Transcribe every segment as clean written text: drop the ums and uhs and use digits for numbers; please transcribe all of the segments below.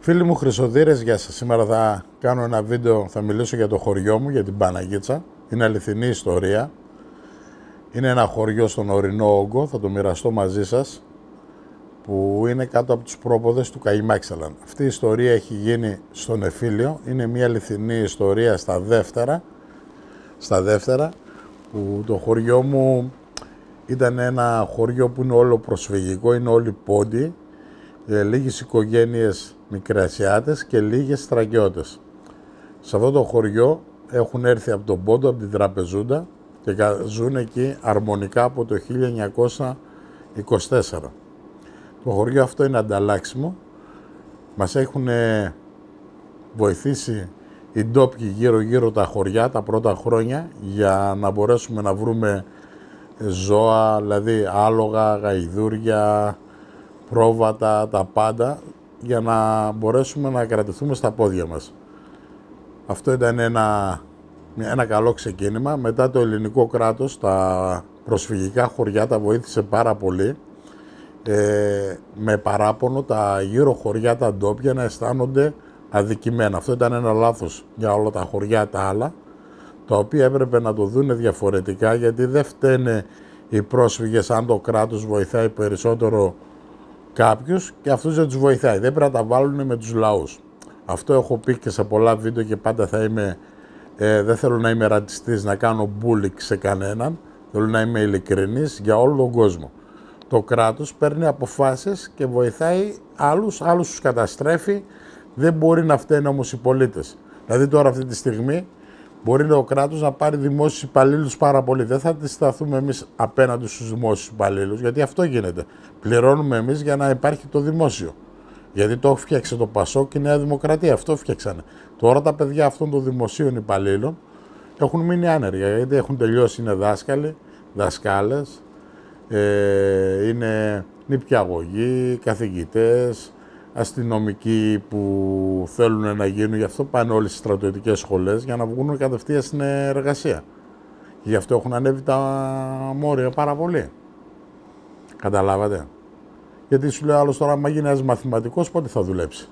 Φίλοι μου Χρυσοδύρες, γεια σας. Σήμερα θα κάνω ένα βίντεο, θα μιλήσω για το χωριό μου, για την Παναγίτσα. Είναι αληθινή ιστορία. Είναι ένα χωριό στον Ορεινό Όγκο, θα το μοιραστώ μαζί σας, που είναι κάτω από τους πρόποδες του Καϊμάξαλαν. Αυτή η ιστορία έχει γίνει στον Εφήλιο. Είναι μια αληθινή ιστορία στα δεύτερα, που το χωριό μου ήταν ένα χωριό που είναι όλο προσφυγικό, είναι όλοι πόντοι, λίγες οικογένειες μικρασιάτες και λίγες στραγιώτες. Σε αυτό το χωριό έχουν έρθει από τον Πόντο, από την Τραπεζούντα και ζουν εκεί αρμονικά από το 1924. Το χωριό αυτό είναι ανταλλάξιμο. Μας έχουν βοηθήσει οι ντόπιοι γύρω-γύρω τα χωριά τα πρώτα χρόνια για να μπορέσουμε να βρούμε ζώα, δηλαδή άλογα, γαϊδούρια, πρόβατα, τα πάντα, για να μπορέσουμε να κρατηθούμε στα πόδια μας. Αυτό ήταν ένα καλό ξεκίνημα. Μετά το ελληνικό κράτος τα προσφυγικά χωριά τα βοήθησε πάρα πολύ, με παράπονο τα γύρω χωριά τα ντόπια να αισθάνονται αδικημένα. Αυτό ήταν ένα λάθος για όλα τα χωριά τα άλλα, τα οποία έπρεπε να το δούνε διαφορετικά, γιατί δεν φταίνε οι πρόσφυγες αν το κράτος βοηθάει περισσότερο κάποιους και αυτούς δεν τους βοηθάει. Δεν πρέπει να τα βάλουν με τους λαούς. Αυτό έχω πει και σε πολλά βίντεο και πάντα θα είμαι, δεν θέλω να είμαι ρατσιστής, να κάνω bullying σε κανέναν. Θέλω να είμαι ειλικρινής για όλο τον κόσμο. Το κράτος παίρνει αποφάσεις και βοηθάει άλλους τους καταστρέφει. Δεν μπορεί να φταίνουν όμως οι πολίτες. Δηλαδή τώρα αυτή τη στιγμή μπορεί το κράτος να πάρει δημόσιους υπαλλήλους πάρα πολύ. Δεν θα αντισταθούμε εμείς απέναντι στους δημόσιους υπαλλήλους, γιατί αυτό γίνεται. Πληρώνουμε εμείς για να υπάρχει το δημόσιο. Γιατί το φτιάξε το Πασόκ και η Νέα Δημοκρατία. Αυτό φτιάξανε. Τώρα τα παιδιά αυτών των δημοσίων υπαλλήλων έχουν μείνει άνεργα, γιατί έχουν τελειώσει, είναι δάσκαλοι, δασκάλες, είναι νηπιαγωγοί, καθηγητές, αστυνομικοί που θέλουν να γίνουν. Γι' αυτό πάνε όλες τις στρατιωτικές σχολές για να βγουν κατευθείαν στην εργασία. Και γι' αυτό έχουν ανέβει τα μόρια πάρα πολύ. Καταλάβατε. Γιατί σου λέει άλλος τώρα, άμα γίνει ένας μαθηματικός, πότε θα δουλέψει.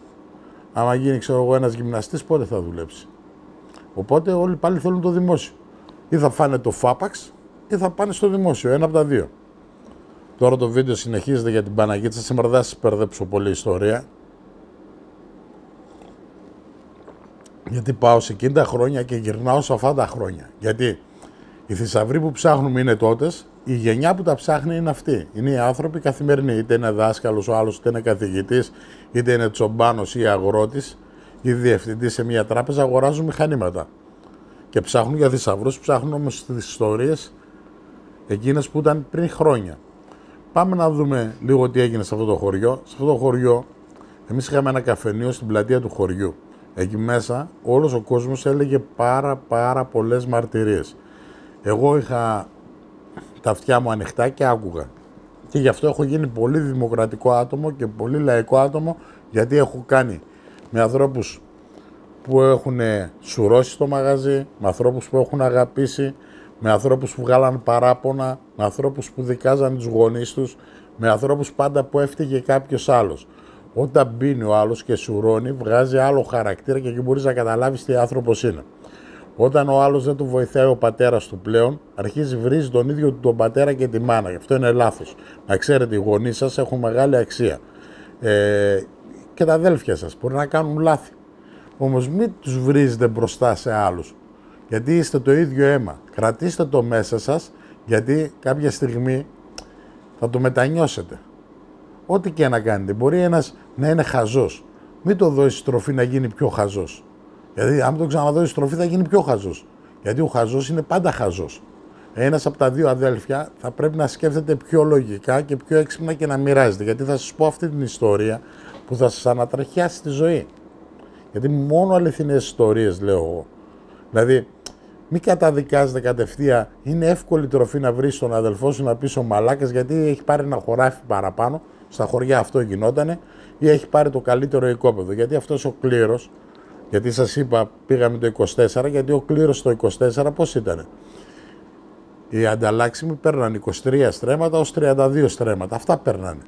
Άμα γίνει, ξέρω εγώ, ένας γυμναστής, πότε θα δουλέψει. Οπότε όλοι πάλι θέλουν το δημόσιο. Ή θα φάνε το φάπαξ ή θα πάνε στο δημόσιο. Ένα από τα δύο. Τώρα το βίντεο συνεχίζεται για την Παναγίτσα. Σήμερα δεν θα σας μπερδέψω πολύ ιστορία. Γιατί πάω σε εκείνα τα χρόνια και γυρνάω σε αυτά τα χρόνια. Γιατί οι θησαυροί που ψάχνουμε είναι τότες, η γενιά που τα ψάχνει είναι αυτή. Είναι οι άνθρωποι καθημερινοί. Είτε είναι δάσκαλος ο άλλος, είτε είναι καθηγητής, είτε είναι τσομπάνος ή αγρότης ή διευθυντής σε μια τράπεζα, αγοράζουν μηχανήματα. Και ψάχνουν για θησαυρούς, ψάχνουν όμως τις ιστορίες εκείνες που ήταν πριν χρόνια. Πάμε να δούμε λίγο τι έγινε σε αυτό το χωριό. Σε αυτό το χωριό, εμείς είχαμε ένα καφενείο στην πλατεία του χωριού. Εκεί μέσα όλος ο κόσμος έλεγε πάρα πολλές μαρτυρίες. Εγώ είχα τα αυτιά μου ανοιχτά και άκουγα. Και γι' αυτό έχω γίνει πολύ δημοκρατικό άτομο και πολύ λαϊκό άτομο, γιατί έχω κάνει με ανθρώπους που έχουν σουρώσει στο μαγαζί, με ανθρώπους που έχουν αγαπήσει, με ανθρώπους που βγάλαν παράπονα, με ανθρώπους που δικάζαν τους γονείς τους, με ανθρώπους πάντα που έφταιγε κάποιος άλλος. Όταν μπαίνει ο άλλος και σουρώνει, βγάζει άλλο χαρακτήρα και εκεί μπορείς να καταλάβεις τι άνθρωπος είναι. Όταν ο άλλος δεν του βοηθάει ο πατέρας του πλέον, αρχίζει βρίζει τον ίδιο τον πατέρα και τη μάνα. Γι' αυτό είναι λάθος. Να ξέρετε, οι γονείς σας έχουν μεγάλη αξία. Και τα αδέλφια σας μπορεί να κάνουν λάθη. Όμως μην τους βρίζετε μπροστά σε άλλους. Γιατί είστε το ίδιο αίμα. Κρατήστε το μέσα σας, γιατί κάποια στιγμή θα το μετανιώσετε. Ό,τι και να κάνετε. Μπορεί ένας να είναι χαζός. Μην το δώσει στροφή να γίνει πιο χαζός. Γιατί αν το ξαναδώσει στροφή θα γίνει πιο χαζός. Γιατί ο χαζός είναι πάντα χαζός. Ένας από τα δύο αδέλφια θα πρέπει να σκέφτεται πιο λογικά και πιο έξυπνα και να μοιράζεται. Γιατί θα σας πω αυτή την ιστορία που θα σας ανατρεχιάσει τη ζωή. Γιατί μόνο αληθινές ιστορίες λέω εγώ. Δηλαδή, μην καταδικάζετε κατευθείαν. Είναι εύκολη τροφή να βρεις τον αδελφό σου να πεις ο μαλάκας, γιατί έχει πάρει ένα χωράφι παραπάνω. Στα χωριά αυτό γινότανε, ή έχει πάρει το καλύτερο οικόπεδο. Γιατί αυτός ο κλήρος, γιατί σας είπα πήγαμε το 24, γιατί ο κλήρος το 24 πώς ήτανε. Οι ανταλλάξιμοι παίρναν 23 στρέμματα ως 32 στρέμματα. Αυτά παίρνανε.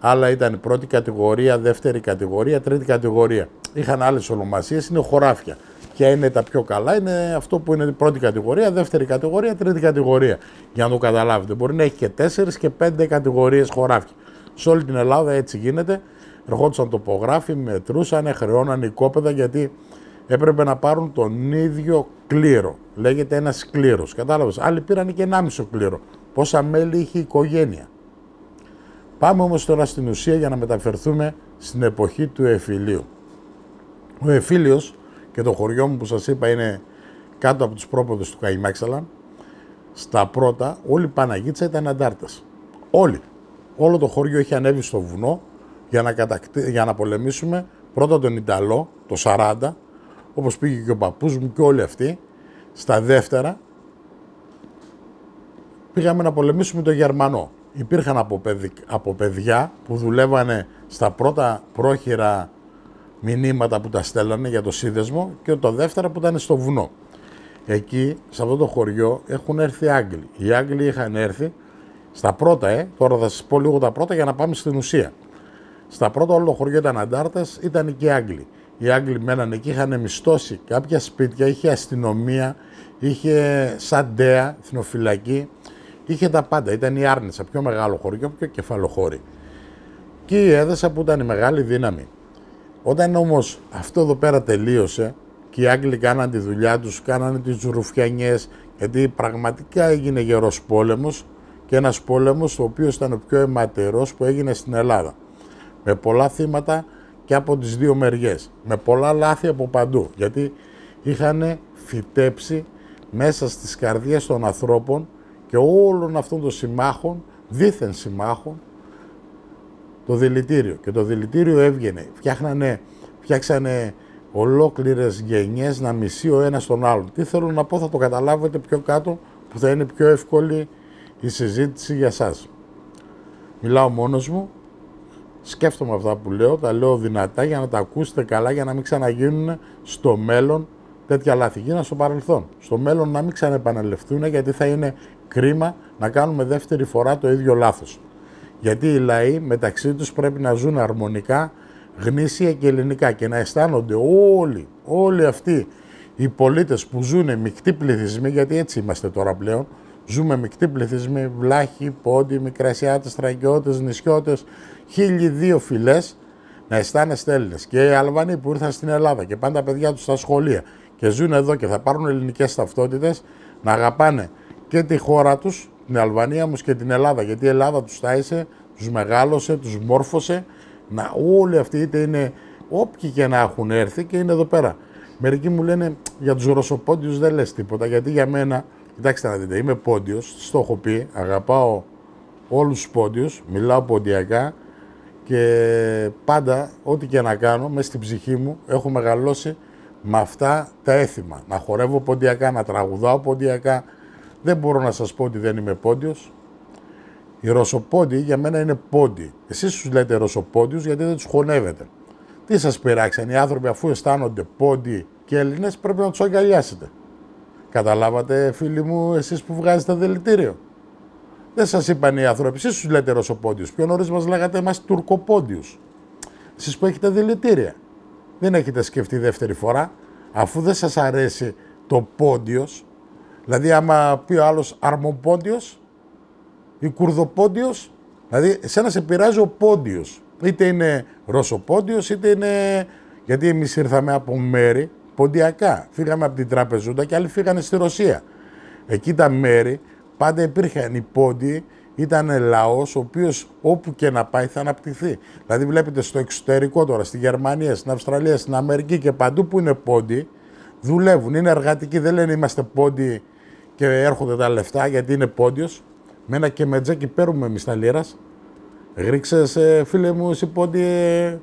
Άλλα ήταν πρώτη κατηγορία, δεύτερη κατηγορία, τρίτη κατηγορία. Είχαν άλλες ονομασίες, είναι χωράφια. Ποια είναι τα πιο καλά, είναι αυτό που είναι πρώτη κατηγορία, δεύτερη κατηγορία, τρίτη κατηγορία. Για να το καταλάβετε. Μπορεί να έχει και 4 και 5 κατηγορίες χωράφια. Σε όλη την Ελλάδα έτσι γίνεται. Ερχόντουσαν τοπογράφοι, μετρούσαν, χρεώναν οικόπεδα γιατί έπρεπε να πάρουν τον ίδιο κλήρο. Λέγεται ένας κλήρος. Κατάλαβες. Άλλοι πήραν και 1,5 κλήρο. Πόσα μέλη είχε η οικογένεια. Πάμε όμως τώρα στην ουσία για να μεταφερθούμε στην εποχή του εφηλίου. Ο Εφήλιος και το χωριό μου που σας είπα είναι κάτω από τους πρόποδες του Καϊμάξαλα. Στα πρώτα όλη η Παναγίτσα ήταν αντάρτες. Όλοι. Όλο το χωριό είχε ανέβει στο βουνό για να πολεμήσουμε πρώτα τον Ιταλό, το 40, όπως πήγε και ο παππούς μου και όλοι αυτοί. Στα δεύτερα πήγαμε να πολεμήσουμε τον Γερμανό. Υπήρχαν από παιδιά που δουλεύανε στα πρώτα πρόχειρα μηνύματα που τα στέλνανε για το σύνδεσμο και το δεύτερα που ήταν στο βουνό. Εκεί, σε αυτό το χωριό, έχουν έρθει Άγγλοι. Οι Άγγλοι είχαν έρθει στα πρώτα, τώρα θα σας πω λίγο τα πρώτα για να πάμε στην ουσία. Στα πρώτα όλο το χωριό ήταν αντάρτες, ήταν και Άγγλοι. Οι Άγγλοι μέναν εκεί, είχαν μισθώσει κάποια σπίτια, είχε αστυνομία, είχε σαντέα, εθνοφυλακή, είχε τα πάντα. Ήταν η Άρνησα, πιο μεγάλο χωριό, πιο κεφαλοχώρι. Και η Έδεσα που ήταν η μεγάλη δύναμη. Όταν όμως αυτό εδώ πέρα τελείωσε και οι Άγγλοι κάναν τη δουλειά τους, κάνανε τις ρουφιανιές, γιατί πραγματικά έγινε γερός πόλεμος και ένας πόλεμος ο οποίος ήταν ο πιο αιματερός που έγινε στην Ελλάδα. Με πολλά θύματα και από τις δύο μεριές, με πολλά λάθη από παντού, γιατί είχαν φυτέψει μέσα στις καρδιές των ανθρώπων και όλων αυτών των συμμάχων, δίθεν συμμάχων, το δηλητήριο. Και το δηλητήριο έβγαινε. Φτιάξανε ολόκληρες γενιές να μισεί ο ένας τον άλλον. Τι θέλω να πω θα το καταλάβετε πιο κάτω που θα είναι πιο εύκολη η συζήτηση για σας. Μιλάω μόνος μου, σκέφτομαι αυτά που λέω, τα λέω δυνατά για να τα ακούσετε καλά, για να μην ξαναγίνουν στο μέλλον τέτοια λάθη. Γίνανε στο παρελθόν. Στο μέλλον να μην ξαναεπαναληφθούν, γιατί θα είναι κρίμα να κάνουμε δεύτερη φορά το ίδιο λάθος. Γιατί οι λαοί μεταξύ τους πρέπει να ζουν αρμονικά, γνήσια και ελληνικά και να αισθάνονται όλοι αυτοί οι πολίτες που ζουν μεικτοί πληθυσμοί, γιατί έτσι είμαστε τώρα πλέον, ζούμε μεικτοί πληθυσμοί, βλάχοι, πόντοι, μικρασιάτες, θρακιώτες, νησιώτες, 1002 φυλές, να αισθάνεστε Έλληνες. Και οι Αλβανοί που ήρθαν στην Ελλάδα και πάνε τα παιδιά τους στα σχολεία και ζουν εδώ και θα πάρουν ελληνικές ταυτότητες, να αγαπάνε και τη χώρα τους, την Αλβανία όμως και την Ελλάδα, γιατί η Ελλάδα τους τάισε, τους μεγάλωσε, τους μόρφωσε, να όλοι αυτοί είτε είναι όποιοι και να έχουν έρθει και είναι εδώ πέρα. Μερικοί μου λένε για τους Ρωσοπόντιους δεν λες τίποτα, γιατί για μένα, κοιτάξτε να δείτε, είμαι Πόντιος, στο έχω πει, αγαπάω όλους τους Πόντιους, μιλάω ποντιακά και πάντα ό,τι και να κάνω μέσα στην ψυχή μου έχω μεγαλώσει με αυτά τα έθιμα. Να χορεύω ποντιακά, να τραγουδάω ποντιακά. Δεν μπορώ να σας πω ότι δεν είμαι Πόντιος. Οι Ρωσοπόντιοι για μένα είναι Πόντιοι. Εσείς τους λέτε Ρωσοπόντιους γιατί δεν τους χωνεύετε. Τι σας πειράξαν οι άνθρωποι, αφού αισθάνονται Πόντιοι και Έλληνες, πρέπει να τους αγκαλιάσετε. Καταλάβατε, φίλοι μου, εσείς που βγάζετε δηλητήριο. Δεν σας είπαν οι άνθρωποι, εσείς τους λέτε Ρωσοπόντιους. Πιο νωρίς μας λέγατε εμάς Τουρκοπόντιους. Εσείς που έχετε δηλητήρια. Δεν έχετε σκεφτεί δεύτερη φορά, αφού δεν σας αρέσει το Πόντιος. Δηλαδή, άμα πει ο άλλος Αρμοπόντιος ή Κουρδοπόντιος, δηλαδή, εσένα σε πειράζει ο Πόντιος. Είτε είναι Ρωσοπόντιος, είτε είναι. Γιατί εμείς ήρθαμε από μέρη ποντιακά. Φύγαμε από την Τραπεζούντα και άλλοι φύγανε στη Ρωσία. Εκεί τα μέρη πάντα υπήρχαν οι Πόντιοι, ήταν λαός ο οποίος όπου και να πάει θα αναπτυχθεί. Δηλαδή, βλέπετε στο εξωτερικό τώρα, στη Γερμανία, στην Αυστραλία, στην Αμερική και παντού που είναι Πόντιοι, δουλεύουν, είναι εργατικοί. Δεν λένε είμαστε Πόντιοι και έρχονται τα λεφτά γιατί είναι Πόντιος. Με ένα και με τζάκι παίρνουμε εμείς τα λίρας. Γρίξες, φίλε μου, εσύ Πόντιε.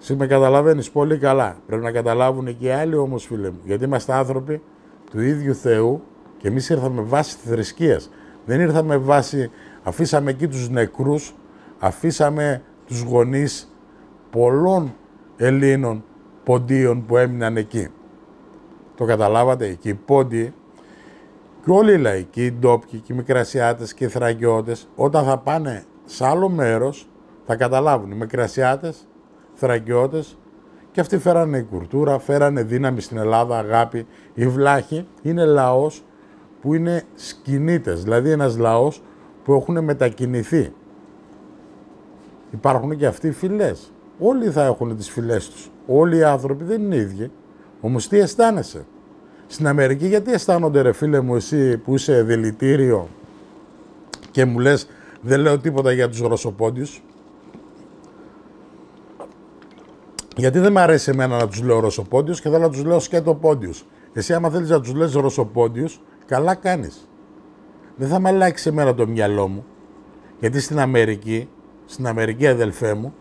Εσύ με καταλαβαίνεις πολύ καλά. Πρέπει να καταλάβουν και οι άλλοι όμως, φίλε μου. Γιατί είμαστε άνθρωποι του ίδιου Θεού και εμείς ήρθαμε βάσει της θρησκείας. Δεν ήρθαμε βάσει, αφήσαμε εκεί τους νεκρούς, αφήσαμε τους γονείς πολλών Ελλήνων Ποντίων που έμειναν εκεί. Το καταλάβατε, εκεί οι Πόντιοι και όλοι οι λαοί, και οι ντόπιοι, και οι Μικρασιάτες και οι Θρακιώτες, όταν θα πάνε σε άλλο μέρος θα καταλάβουν οι Μικρασιάτες, Θρακιώτες, και αυτοί φέρανε η κουλτούρα, φέρανε δύναμη στην Ελλάδα, αγάπη. Οι Βλάχοι είναι λαός που είναι σκηνίτες, δηλαδή ένας λαός που έχουν μετακινηθεί. Υπάρχουν και αυτοί οι φυλές. Όλοι θα έχουν τις φυλές τους. Όλοι οι άνθρωποι δεν είναι ίδιοι. Όμως τι αισθάνεσαι? Στην Αμερική γιατί αισθάνονται, ρε φίλε μου, εσύ που είσαι δηλητήριο και μου λες δεν λέω τίποτα για τους Ρωσοπόντιους? Γιατί δεν μ' αρέσει εμένα να τους λέω Ρωσοπόντιους και θέλω να τους λέω Σκέτοπόντιους. Εσύ άμα θέλεις να τους λες Ρωσοπόντιους, καλά κάνεις. Δεν θα μ' αλλάξει εμένα το μυαλό μου. Γιατί στην Αμερική αδελφέ μου,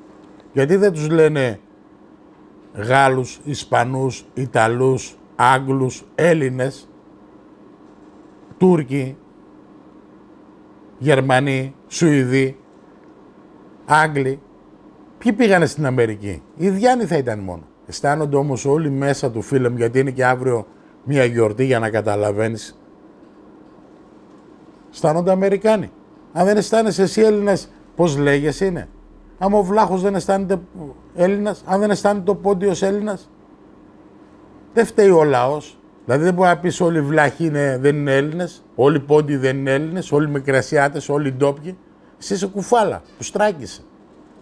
γιατί δεν τους λένε Γάλλους, Ισπανούς, Ιταλούς, Άγγλους, Έλληνες, Τούρκοι, Γερμανοί, Σουηδοί, Άγγλοι? Ποιοι πήγανε στην Αμερική? Οι Ιδιάνοι θα ήταν μόνο. Αισθάνονται όμως όλοι μέσα του, φίλε μου, γιατί είναι και αύριο μια γιορτή για να καταλαβαίνεις. Αισθάνονται Αμερικάνοι. Αν δεν αισθάνεσαι εσύ Έλληνας, πώς λέγεσαι είναι? Άμα ο Βλάχος δεν αισθάνεται Έλληνας, αν δεν αισθάνεται ο Πόντιος Έλληνας, δεν φταίει ο λαός. Δηλαδή δεν μπορεί να πεις όλοι οι Βλάχοι δεν είναι Έλληνες, όλοι οι Πόντιοι δεν είναι Έλληνες, όλοι οι Μικρασιάτες, όλοι οι ντόπιοι. Εσύ είσαι κουφάλα, του στράκησε.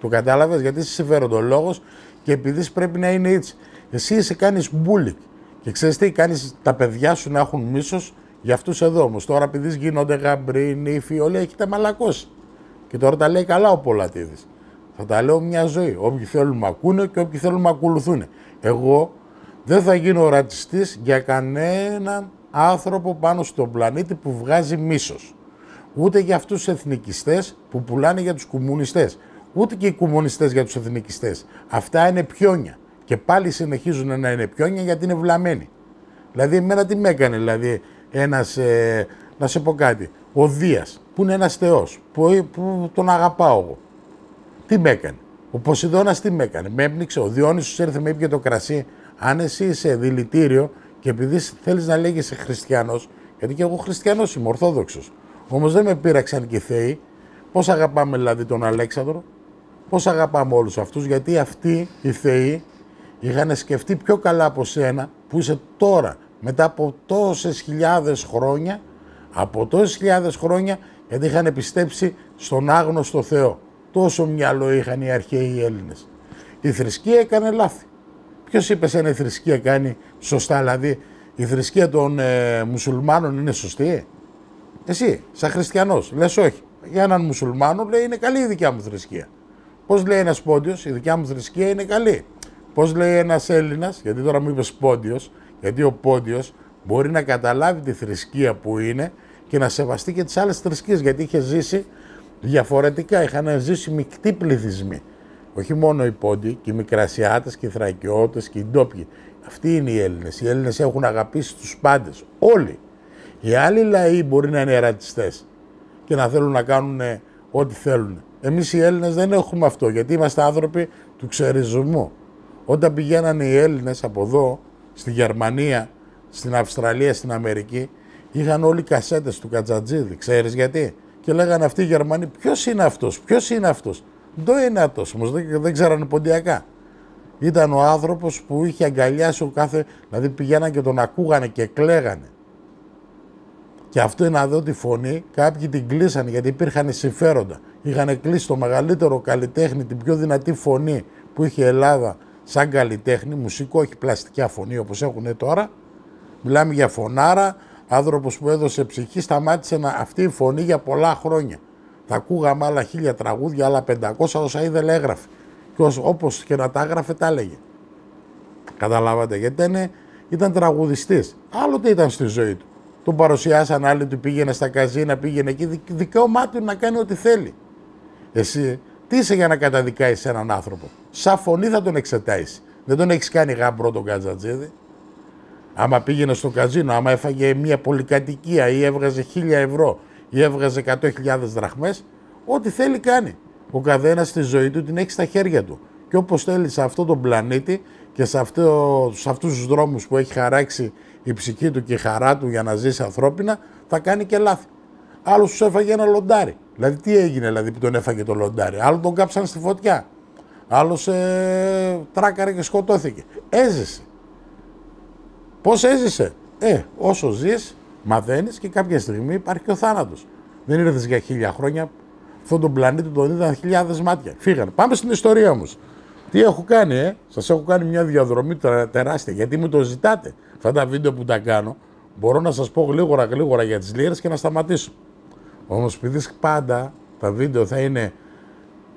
Το κατάλαβες? Γιατί είσαι συμφέροντολόγος και επειδή πρέπει να είναι έτσι. Εσύ σε κάνεις μπούλικ και ξέρεις τι, κάνεις τα παιδιά σου να έχουν μίσος για αυτούς εδώ. Όμως τώρα επειδή γίνονται γαμπροί, νύφοι, όλοι έχετε μαλακώσει. Και τώρα τα λέει καλά ο Πολατίδης. Θα τα λέω μια ζωή. Όποιοι θέλουν με ακούνε και όποιοι θέλουν με ακολουθούν. Εγώ δεν θα γίνω ρατσιστής για κανέναν άνθρωπο πάνω στον πλανήτη που βγάζει μίσος. Ούτε για αυτούς τους εθνικιστές που πουλάνε για τους κομμουνιστές. Ούτε και οι κομμουνιστές για τους εθνικιστές. Αυτά είναι πιόνια. Και πάλι συνεχίζουν να είναι πιόνια γιατί είναι βλαμμένοι. Δηλαδή, εμένα τι με έκανε, δηλαδή, ένας, να σε πω κάτι, ο Δίας, που είναι ένας θεός, που τον αγαπάω εγώ. Τι με έκανε? Ο Ποσειδώνας τι με έκανε? Με έπνιξε. Ο Διόνυσος ήρθε, με ήπια το κρασί. Αν εσύ είσαι δηλητήριο και επειδή θέλεις να λέγεσαι χριστιανός, γιατί και εγώ χριστιανός είμαι, ορθόδοξος. Όμως δεν με πείραξαν και οι θεοί. Πώς αγαπάμε δηλαδή τον Αλέξανδρο? Πώς αγαπάμε όλους αυτούς? Γιατί αυτοί οι θεοί είχαν σκεφτεί πιο καλά από σένα που είσαι τώρα, μετά από τόσες χιλιάδες χρόνια, γιατί είχαν πιστέψει στον άγνωστο Θεό. Τόσο μυαλό είχαν οι αρχαίοι Έλληνες. Η θρησκεία έκανε λάθη. Ποιος είπε σένα η θρησκεία κάνει σωστά? Δηλαδή η θρησκεία των μουσουλμάνων είναι σωστή? Εσύ, σαν χριστιανός, λες όχι. Για έναν μουσουλμάνο λέει είναι καλή η δικιά μου θρησκεία. Πώς λέει ένας Πόντιος, η δικιά μου θρησκεία είναι καλή. Πώς λέει ένας Έλληνας, γιατί τώρα μου είπες Πόντιος, γιατί ο Πόντιος μπορεί να καταλάβει τη θρησκεία που είναι και να σεβαστεί και τις άλλες θρησκείες, γιατί είχε ζήσει διαφορετικά, είχαν ζήσει μεικτοί πληθυσμοί. Όχι μόνο οι Πόντιοι, και οι Μικρασιάτες και οι Θρακιώτες και οι ντόπιοι. Αυτοί είναι οι Έλληνες. Οι Έλληνες έχουν αγαπήσει τους πάντες. Όλοι. Οι άλλοι λαοί μπορεί να είναι ρατσιστές και να θέλουν να κάνουν ό,τι θέλουν. Εμείς οι Έλληνες δεν έχουμε αυτό, γιατί είμαστε άνθρωποι του ξερισμού. Όταν πηγαίνανε οι Έλληνες από εδώ, στη Γερμανία, στην Αυστραλία, στην Αμερική, είχαν όλοι κασέτες του Κατζατζίδη. Ξέρεις γιατί? Και λέγανε αυτοί οι Γερμανοί, ποιος είναι αυτός, ποιος είναι αυτός? Δεν είναι αυτός, όμως δεν ξέρανε ποντιακά. Ήταν ο άνθρωπος που είχε αγκαλιάσει ο κάθε, δηλαδή πηγαίναν και τον ακούγανε και κλαίγανε. Και αυτό είναι να δω τη φωνή, κάποιοι την κλείσανε γιατί υπήρχαν συμφέροντα. Είχαν κλείσει το μεγαλύτερο καλλιτέχνη, την πιο δυνατή φωνή που είχε η Ελλάδα σαν καλλιτέχνη, μουσικό, όχι πλαστικά φωνή όπως έχουν τώρα. Μιλάμε για φωνάρα, άνθρωπος που έδωσε ψυχή, σταμάτησε αυτή η φωνή για πολλά χρόνια. Θα ακούγαμε άλλα 1000 τραγούδια, άλλα 500, όσα ήθελε έγραφε. Και όπως και να τα έγραφε, τα έλεγε. Καταλάβατε, γιατί ήταν τραγουδιστής. Άλλοτε ήταν στη ζωή του. Τον παρουσιάσαν άλλοι, του πήγαινε στα καζίνα, πήγαινε εκεί. Δικαίωμά του να κάνει ό,τι θέλει. Εσύ τι είσαι για να καταδικάσεις έναν άνθρωπο? Σαν φωνή θα τον εξετάσεις. Δεν τον έχεις κάνει γαμπρό τον Κατζατζίδη. Άμα πήγαινε στο καζίνο, άμα έφαγε μια πολυκατοικία ή έβγαζε 1000 ευρώ ή έβγαζε 100.000 δραχμές, ό,τι θέλει κάνει. Ο καθένας στη ζωή του την έχει στα χέρια του. Και όπως θέλει σε αυτόν τον πλανήτη και σε αυτούς τους δρόμους που έχει χαράξει η ψυχή του και η χαρά του για να ζήσει ανθρώπινα, θα κάνει και λάθη. Άλλος τους έφαγε ένα λοντάρι. Δηλαδή τι έγινε δηλαδή που τον έφαγε το λοντάρι. Άλλο τον κάψαν στη φωτιά. Άλλος τράκαρε και σκοτώθηκε. Έζησε. Πώς έζησε? Όσο ζεις, μαθαίνεις και κάποια στιγμή υπάρχει και ο θάνατος. Δεν ήρθες για 1000 χρόνια. Αυτόν τον πλανήτη τον είδαν χιλιάδες μάτια. Φύγανε. Πάμε στην ιστορία όμως. Τι έχω κάνει, Σας έχω κάνει μια διαδρομή τεράστια. Γιατί μου το ζητάτε. Αυτά τα βίντεο που τα κάνω, μπορώ να σας πω γλίγορα για τις λίρες και να σταματήσω. Όμως επειδή πάντα τα βίντεο θα είναι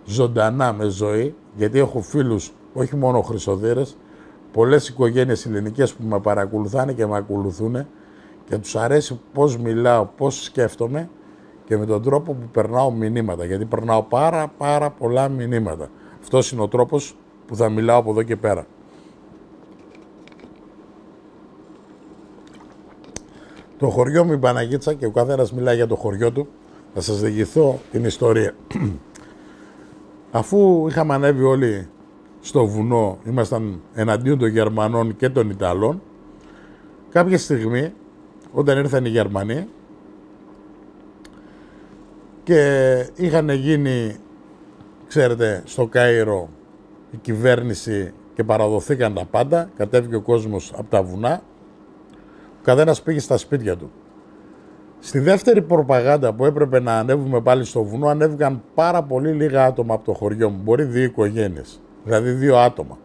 ζωντανά με ζωή, γιατί έχω φίλους, όχι μόνο χρυσοδύρες, πολλές οικογένειες ελληνικές που με παρακολουθάνε και με ακολουθούν και τους αρέσει πώς μιλάω, πώς σκέφτομαι και με τον τρόπο που περνάω μηνύματα, γιατί περνάω πάρα πολλά μηνύματα. Αυτός είναι ο τρόπος που θα μιλάω από εδώ και πέρα. Το χωριό μου η Παναγίτσα, και ο καθένας μιλάει για το χωριό του, θα σας διηγηθώ την ιστορία. Αφού είχαμε ανέβει όλοι στο βουνό, ήμασταν εναντίον των Γερμανών και των Ιταλών, κάποια στιγμή, όταν ήρθαν οι Γερμανοί και είχαν γίνει, ξέρετε, στο Κάιρο η κυβέρνηση και παραδοθήκαν τα πάντα, κατέβηκε ο κόσμος από τα βουνά, ο καθένας πήγε στα σπίτια του. Στη δεύτερη προπαγάνδα που έπρεπε να ανέβουμε πάλι στο βουνό, ανέβηκαν πάρα πολύ λίγα άτομα από το χωριό μου. Μπορεί 2 οικογένειες, δηλαδή 2 άτομα.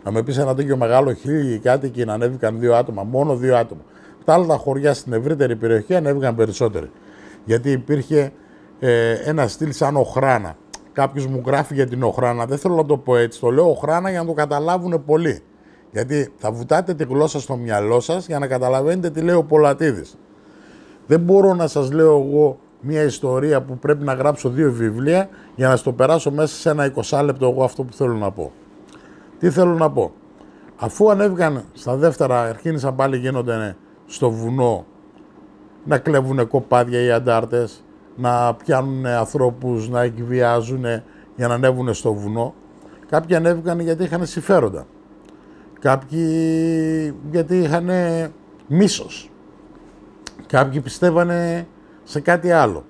Να με πεις ένα τέτοιο μεγάλο 1000 κάτοικοι να ανέβηκαν 2 άτομα, μόνο 2 άτομα. Τα άλλα χωριά στην ευρύτερη περιοχή ανέβηκαν περισσότεροι. Γιατί υπήρχε ένα στυλ σαν οχράνα. Κάποιος μου γράφει για την οχράνα, δεν θέλω να το πω έτσι, το λέω οχράνα για να το καταλάβουν πολλοί. Γιατί θα βουτάτε τη γλώσσα στο μυαλό σας για να καταλαβαίνετε τι λέει ο Πολατίδης. Δεν μπορώ να σας λέω εγώ μια ιστορία που πρέπει να γράψω 2 βιβλία για να στο περάσω μέσα σε ένα 20 λεπτό εγώ αυτό που θέλω να πω. Τι θέλω να πω? Αφού ανέβηκαν στα δεύτερα, αρχίνησαν πάλι γίνονται στο βουνό να κλέβουν κοπάδια οι αντάρτες, να πιάνουν ανθρώπους, να εκβιάζουν για να ανέβουν στο βουνό. Κάποιοι ανέβηκαν γιατί είχαν συμφέροντα. Κάποιοι γιατί είχαν μίσος. Κάποιοι πιστεύανε σε κάτι άλλο.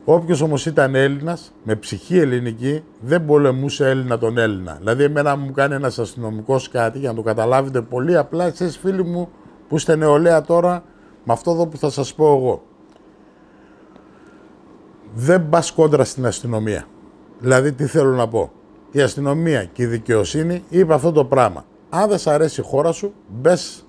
Όποιος όμως ήταν Έλληνας, με ψυχή ελληνική, δεν πολεμούσε Έλληνα τον Έλληνα. Δηλαδή εμένα μου κάνει ένας αστυνομικός κάτι, για να το καταλάβετε πολύ απλά, εσείς φίλοι μου που είστε νεολαία τώρα, με αυτό εδώ που θα σας πω εγώ. Δεν πας κόντρα στην αστυνομία. Δηλαδή τι θέλω να πω? Η αστυνομία και η δικαιοσύνη είπε αυτό το πράγμα. Αν δεν σ' αρέσει η χώρα σου, μπες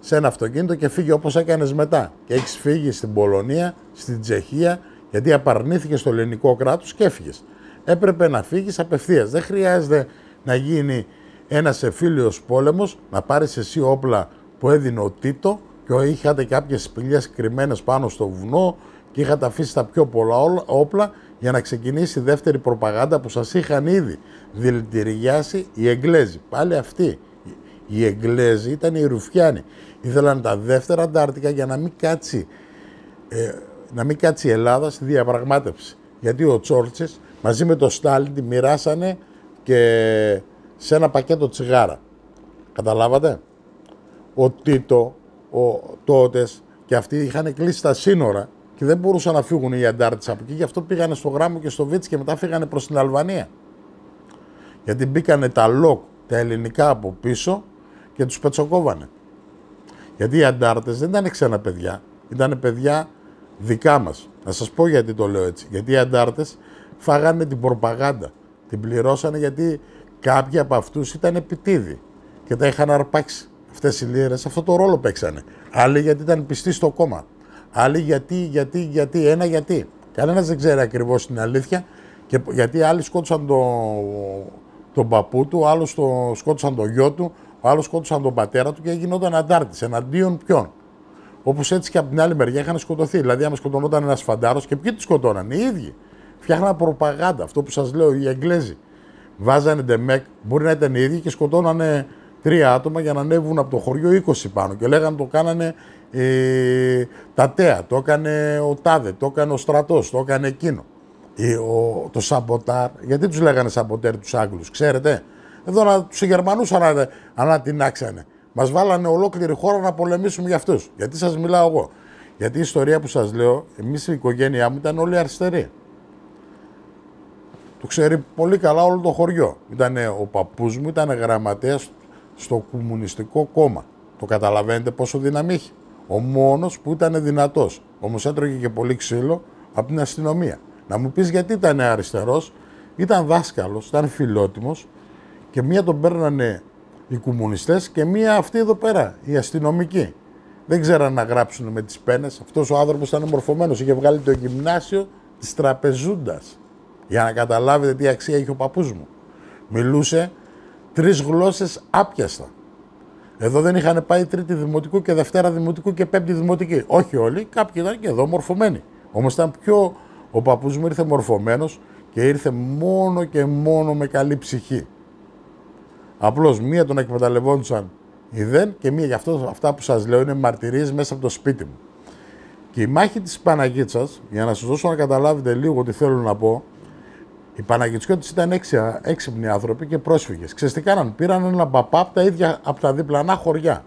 σε ένα αυτοκίνητο και φύγει όπως έκανες μετά. Και έχεις φύγει στην Πολωνία, στην Τσεχία, γιατί απαρνήθηκες στο ελληνικό κράτος και έφυγες. Έπρεπε να φύγεις απευθείας. Δεν χρειάζεται να γίνει ένας εμφύλιος πόλεμος, να πάρεις εσύ όπλα που έδινε ο Τίτο και είχατε κάποιες σπηλιές κρυμμένες πάνω στο βουνό και είχατε αφήσει τα πιο πολλά όπλα για να ξεκινήσει η δεύτερη προπαγάνδα που σας είχαν ήδη δηλητηριάσει οι Εγγλέζοι. Πάλι αυτοί. Οι Εγγλέζοι ήταν οι Ρουφιάνοι. Ήθελαν τα δεύτερα Αντάρτικα για να μην κάτσει η Ελλάδα στη διαπραγμάτευση. Γιατί ο Τσόρτσης μαζί με τον Στάλιν τη μοιράσανε και σε ένα πακέτο τσιγάρα. Καταλάβατε? Ο Τίτο, ο Τότες και αυτοί είχαν κλείσει τα σύνορα και δεν μπορούσαν να φύγουν οι Αντάρτες από εκεί. Γι' αυτό πήγανε στο Γράμμο και στο Βίτς και μετά φύγανε προς την Αλβανία. Γιατί μπήκανε τα ΛΟΚ, τα ελληνικά από πίσω και τους πετσοκόβανε. Γιατί οι Αντάρτες δεν ήταν ξένα παιδιά, ήταν παιδιά δικά μας. Να σας πω γιατί το λέω έτσι. Γιατί οι Αντάρτες φάγανε την προπαγάνδα. Την πληρώσανε γιατί κάποιοι από αυτούς ήταν επιτίδοι και τα είχαν αρπάξει. Αυτές οι λίρες αυτό το ρόλο παίξανε. Άλλοι γιατί ήταν πιστοί στο κόμμα. Άλλοι γιατί. Κανένας δεν ξέρει ακριβώς την αλήθεια και γιατί άλλοι σκότωσαν τον παππού του, άλλος σκότωσαν τον γιο του, ο άλλος σκότωσαν τον πατέρα του και γινόταν αντάρτης. Εναντίον ποιον? Όπως έτσι και από την άλλη μεριά είχαν σκοτωθεί. Δηλαδή, άμα σκοτωνόταν ένας φαντάρος και ποιοι τους σκοτώναν? Οι ίδιοι. Φτιάχναν προπαγάνδα. Αυτό που σας λέω, οι Εγγλέζοι. Βάζανε ντεμεκ, μπορεί να ήταν οι ίδιοι και σκοτώνανε 3 άτομα για να ανέβουν από το χωριό 20 πάνω. Και λέγανε το κάνανε τα ΤΕΑ, το έκανε ο Τάδε, το έκανε ο στρατός, το έκανε εκείνο. Το σαμποτάρ, γιατί τους λέγανε σαμποτέρ τους Άγγλους, ξέρετε? Εδώ τους Γερμανούς ανατινάξανε. Μας βάλανε ολόκληρη χώρα να πολεμήσουμε για αυτούς. Γιατί σας μιλάω εγώ? Γιατί η ιστορία που σας λέω, εμείς η οικογένειά μου ήταν όλοι αριστεροί. Το ξέρει πολύ καλά όλο το χωριό. Ο παππούς μου ήταν γραμματέας στο Κομμουνιστικό Κόμμα. Το καταλαβαίνετε πόσο δύναμη είχε. Ο μόνος που ήταν δυνατός. Όμως έτρωγε και πολύ ξύλο από την αστυνομία. Να μου πεις γιατί ήταν αριστερός, ήταν δάσκαλος, ήταν φιλότιμος και μία τον παίρνανε οι κομμουνιστές και μία αυτοί εδώ πέρα, οι αστυνομικοί. Δεν ξέραν να γράψουν με τις πένες. Αυτός ο άνθρωπος ήταν μορφωμένος. Είχε βγάλει το γυμνάσιο της Τραπεζούντας. Για να καταλάβετε τι αξία είχε ο παππούς μου. Μιλούσε 3 γλώσσες άπιαστα. Εδώ δεν είχαν πάει τρίτη δημοτικού και δευτέρα δημοτικού και πέμπτη δημοτική. Όχι όλοι, κάποιοι ήταν και εδώ μορφωμένοι. Όμως ήταν πιο. Ο παππούς μου ήρθε μορφωμένος και ήρθε μόνο και μόνο με καλή ψυχή. Απλώς μία τον εκμεταλλευόντουσαν οι δεν και μία γι' αυτό αυτά που σας λέω είναι μαρτυρίες μέσα από το σπίτι μου. Και η μάχη της Παναγίτσας, για να σας δώσω να καταλάβετε λίγο τι θέλω να πω, οι Παναγιτσιώτες ήταν έξυπνοι άνθρωποι και πρόσφυγες. Ξέρεις τι κάναν, πήραν έναν παπά από τα διπλανά χωριά.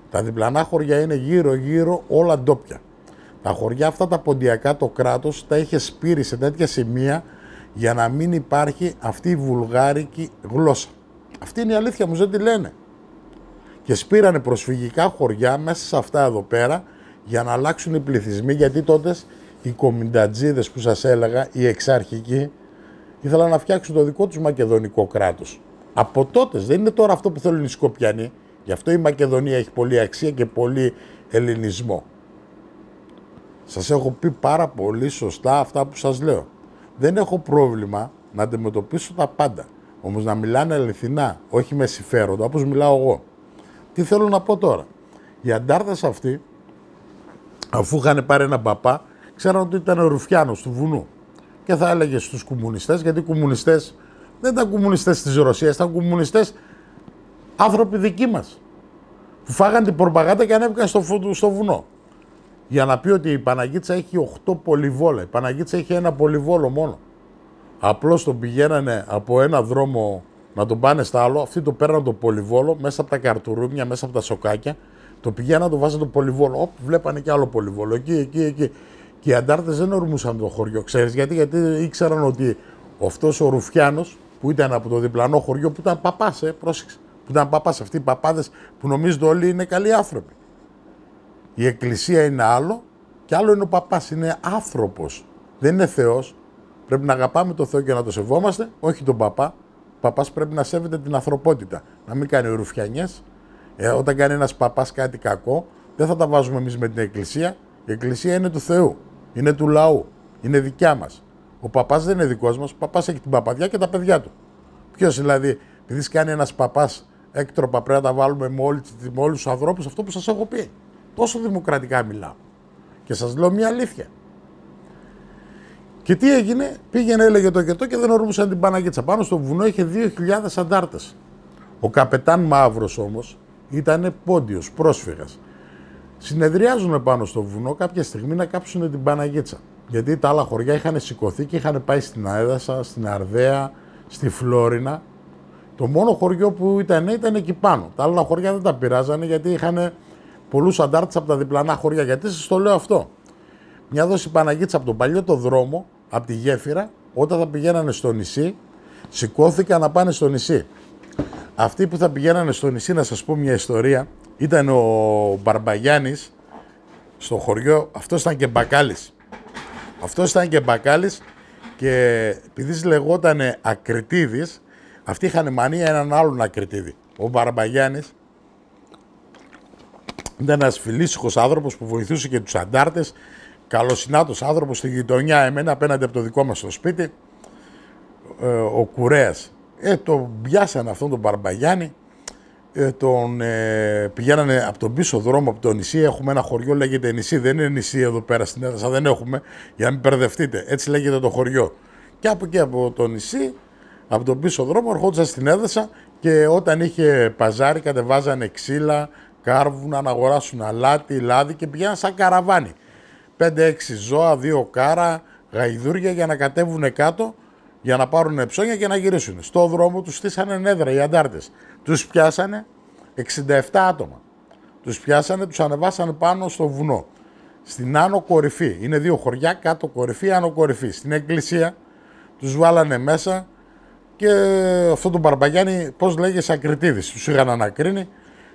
Τα διπλανά χωριά είναι γύρω-γύρω όλα ντόπια. Τα χωριά αυτά τα ποντιακά το κράτος τα είχε σπείρει σε τέτοια σημεία για να μην υπάρχει αυτή η βουλγάρικη γλώσσα. Αυτή είναι η αλήθεια μου, δεν τη λένε. Και σπήρανε προσφυγικά χωριά μέσα σε αυτά εδώ πέρα για να αλλάξουν οι πληθυσμοί, γιατί τότε οι κομιντατζίδες που σας έλεγα, οι εξάρχικοι, ήθελαν να φτιάξουν το δικό τους μακεδονικό κράτος. Από τότε, δεν είναι τώρα αυτό που θέλουν οι Σκοπιανοί. Γι' αυτό η Μακεδονία έχει πολύ αξία και πολύ ελληνισμό. Σας έχω πει πάρα πολύ σωστά αυτά που σας λέω. Δεν έχω πρόβλημα να αντιμετωπίσω τα πάντα. Όμως να μιλάνε αληθινά, όχι με συμφέροντα, όπως μιλάω εγώ. Τι θέλω να πω τώρα. Οι αντάρτες αυτοί, αφού είχαν πάρει έναν παπά, ξέραν ότι ήταν ο Ρουφιάνος του βουνού. Και θα έλεγε στους κομμουνιστές, γιατί οι κομμουνιστές δεν ήταν κομμουνιστές της Ρωσίας, ήταν κομμουνιστές άνθρωποι δικοί μας. Που φάγαν την προπαγάνδα και ανέβηκαν στο βουνό. Για να πει ότι η Παναγίτσα έχει 8 πολυβόλα. Η Παναγίτσα έχει ένα πολυβόλο μόνο. Απλώς τον πηγαίνανε από ένα δρόμο να τον πάνε στα άλλο. Αυτοί το παίρναν το πολυβόλο μέσα από τα καρτουρούμια, μέσα από τα σοκάκια. Το πηγαίναν, το βάζαν το πολυβόλο. Όπ, βλέπανε και άλλο πολυβόλο. Εκεί. Και οι αντάρτες δεν ορμούσαν το χωριό. Ξέρεις γιατί, γιατί ήξεραν ότι αυτός ο Ρουφιάνος που ήταν από το διπλανό χωριό, που ήταν παπάς, πρόσεξε. Που ήταν παπάς, αυτοί οι παπάδες που νομίζετε όλοι είναι καλοί άνθρωποι. Η εκκλησία είναι άλλο και άλλο είναι ο παπάς, είναι άνθρωπος. Δεν είναι Θεός. Πρέπει να αγαπάμε τον Θεό και να το σεβόμαστε, όχι τον παπά. Ο παπάς πρέπει να σέβεται την ανθρωπότητα, να μην κάνει ρουφιανιές. Όταν κάνει ένας παπάς κάτι κακό, δεν θα τα βάζουμε εμείς με την εκκλησία. Η εκκλησία είναι του Θεού, είναι του λαού, είναι δικιά μας. Ο παπάς δεν είναι δικός μας, ο παπάς έχει την παπαδιά και τα παιδιά του. Ποιος δηλαδή, επειδή κάνει ένας παπάς έκτροπα, πρέπει να τα βάλουμε με όλους τους ανθρώπους, αυτό που σας έχω πει. Τόσο δημοκρατικά μιλάω. Και σας λέω μια αλήθεια. Και τι έγινε, πήγαινε, έλεγε το και δεν ορμούσαν την Παναγίτσα. Πάνω στο βουνό είχε 2.000 αντάρτες. Ο καπετάν Μαύρος όμως ήταν πόντιος, πρόσφυγας. Συνεδριάζουν πάνω στο βουνό κάποια στιγμή να κάψουν την Παναγίτσα. Γιατί τα άλλα χωριά είχαν σηκωθεί και είχαν πάει στην Αέδασα, στην Αρδαία, στη Φλόρινα. Το μόνο χωριό που ήταν εκεί πάνω. Τα άλλα χωριά δεν τα πειράζανε γιατί είχαν πολλούς αντάρτες από τα διπλανά χωριά. Γιατί σας το λέω αυτό. Μια δόση Παναγίτσα από τον παλιό το δρόμο, από τη γέφυρα, όταν θα πηγαίνανε στο νησί, σηκώθηκαν να πάνε στο νησί. Αυτοί που θα πηγαίνανε στο νησί, να σας πω μια ιστορία, ήταν ο Μπαρμπαγιάννης στο χωριό, αυτός ήταν και μπακάλης. Αυτός ήταν και μπακάλης και επειδή λεγότανε Ακριτίδης, αυτοί είχαν μανία έναν άλλον Ακριτίδη. Ο Μπαρμπαγιάννης ήταν ένας φιλήσυχος άνθρωπος που βοηθούσε και τους αντάρτες, καλοσυνάτος άνθρωπος στη γειτονιά εμένα απέναντι από το δικό μας το σπίτι, ο Κουρέας. Τον πιάσανε αυτόν τον Μπαρμπαγιάννη, τον πηγαίνανε από τον πίσω δρόμο από το νησί. Έχουμε ένα χωριό, λέγεται νησί, δεν είναι νησί εδώ πέρα στην Έδασα, δεν έχουμε, για να μην μπερδευτείτε. Έτσι λέγεται το χωριό. Και από εκεί από το νησί, από τον πίσω δρόμο, ερχόντουσαν στην Έδασα και όταν είχε παζάρι, κατεβάζανε ξύλα, κάρβουνα, να αγοράσουν αλάτι, λάδι και πηγαίναν σαν καραβάνι. 5-6 ζώα, 2 κάρα, γαϊδούρια για να κατέβουν κάτω, για να πάρουν ψώνια και να γυρίσουν. Στο δρόμο τους στήσανε νέδρα οι αντάρτες. Τους πιάσανε 67 άτομα. Τους πιάσανε, τους ανεβάσανε πάνω στο βουνό. στην άνω κορυφή. Είναι 2 χωριά, κάτω κορυφή, άνω κορυφή. Στην εκκλησία τους βάλανε μέσα και αυτό τον Μπαρμπαγιάννη, πώς λέγε, Ακριτίδης. Τους είχαν ανακρίνει,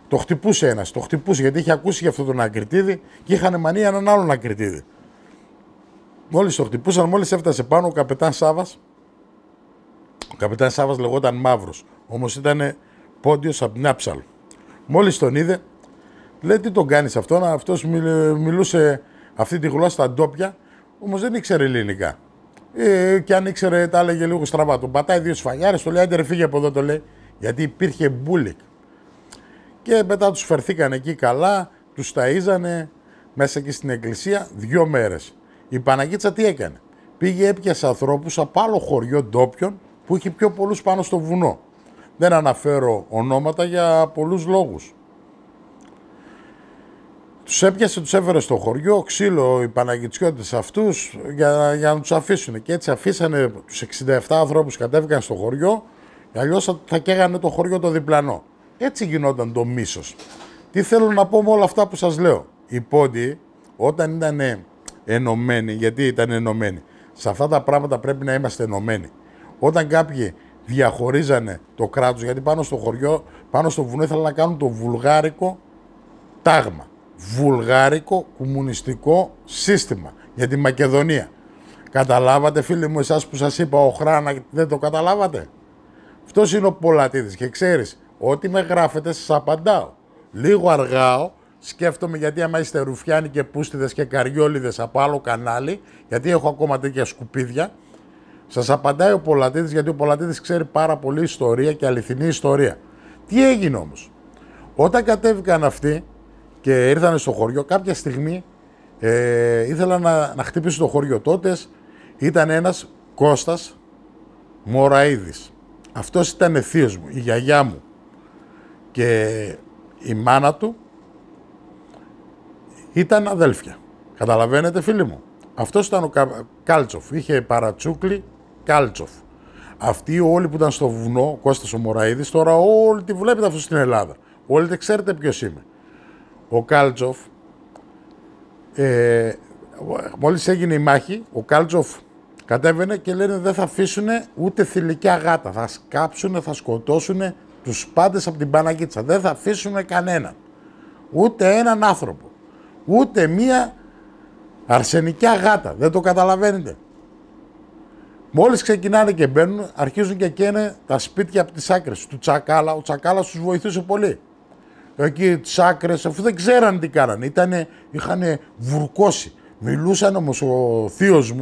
το χτυπούσε ένας, το χτυπούσε γιατί είχε ακούσει για αυτόν τον Ακριτίδη και είχαν μανία έναν άλλον Ακριτίδη. Μόλις το χτυπούσαν, μόλις έφτασε πάνω ο καπετάν Σάβας. Ο καπετάν Σάβας λεγόταν Μαύρος, όμως ήταν πόντιος από την Άψαλ. Μόλις τον είδε, λέει τι τον κάνεις αυτόν, αυτός μιλούσε αυτή τη γλώσσα στα ντόπια, όμως δεν ήξερε ελληνικά. Και αν ήξερε τα έλεγε λίγο στραβά. Τον πατάει 2 σφαλιάρες, το λέει άντε ρε φύγε από εδώ, το λέει, γιατί υπήρχε μπούλικ. Και μετά τους φερθήκαν εκεί καλά, τους ταΐζανε μέσα εκεί στην εκκλησία 2 μέρες. Η Παναγίτσα τι έκανε? Πήγε, έπιασε ανθρώπους από άλλο χωριό ντόπιων που είχε πιο πολλούς πάνω στο βουνό. Δεν αναφέρω ονόματα για πολλούς λόγους. Τους έπιασε, τους έφερε στο χωριό, ξύλο οι Παναγιτσιώτες αυτούς για να τους αφήσουν. Και έτσι αφήσανε τους 67 ανθρώπους, κατέβηκαν στο χωριό, αλλιώς θα καίγανε το χωριό το διπλανό. Έτσι γινόταν το μίσος. Τι θέλω να πω με όλα αυτά που σας λέω? Οι πόντιοι όταν ήταν ενωμένοι, γιατί ήταν ενωμένοι, σε αυτά τα πράγματα πρέπει να είμαστε ενωμένοι. Όταν κάποιοι διαχωρίζανε το κράτος, γιατί πάνω στο χωριό, πάνω στο βουνό ήθελαν να κάνουν το βουλγάρικο τάγμα. Βουλγάρικο κομμουνιστικό σύστημα για τη Μακεδονία. Καταλάβατε φίλοι μου, εσάς που σας είπα Οχράνα, δεν το καταλάβατε? Αυτός είναι ο Πολατίδης και ξέρεις, ό,τι με γράφετε σας απαντάω. Λίγο αργάω, σκέφτομαι γιατί άμα είστε ρουφιάνοι και πούστιδες και καριόλιδες από άλλο κανάλι, γιατί έχω ακόμα τέτοια σκουπίδια, σας απαντάει ο Πολατίδης, γιατί ο Πολατίδης ξέρει πάρα πολύ ιστορία και αληθινή ιστορία. Τι έγινε όμως? Όταν κατέβηκαν αυτοί και ήρθαν στο χωριό, κάποια στιγμή ήθελαν να χτυπήσουν το χωριό. Τότε ήταν ένας Κώστας Μωραΐδης. Αυτός ήταν θείος μου, η γιαγιά μου και η μάνα του ήταν αδέλφια. Καταλαβαίνετε φίλοι μου? Αυτός ήταν ο Κάλτσοφ, είχε παρατσούκλι Κάλτσοφ. Αυτοί όλοι που ήταν στο βουνό, ο Κώστας ο Μωραΐδης, τώρα όλοι τη βλέπετε αυτό στην Ελλάδα. Όλοι δεν ξέρετε ποιος είμαι. Ο Κάλτσοφ, μόλις έγινε η μάχη, ο Κάλτσοφ κατέβαινε και λένε δεν θα αφήσουν ούτε θηλυκιά γάτα. Θα σκάψουν, θα σκοτώσουν τους πάντες από την Παναγίτσα. Δεν θα αφήσουν κανέναν. Ούτε έναν άνθρωπο. Ούτε μία αρσενικιά γάτα. Δεν το καταλαβαίνετε? Μόλις ξεκινάνε και μπαίνουν, αρχίζουν και καίνε τα σπίτια από τις άκρες του Τσακάλα. Ο Τσακάλας τους βοηθούσε πολύ. Εκεί τις άκρες, αφού δεν ξέραν τι κάνανε, είχαν βουρκώσει. Μιλούσαν όμως ο θείος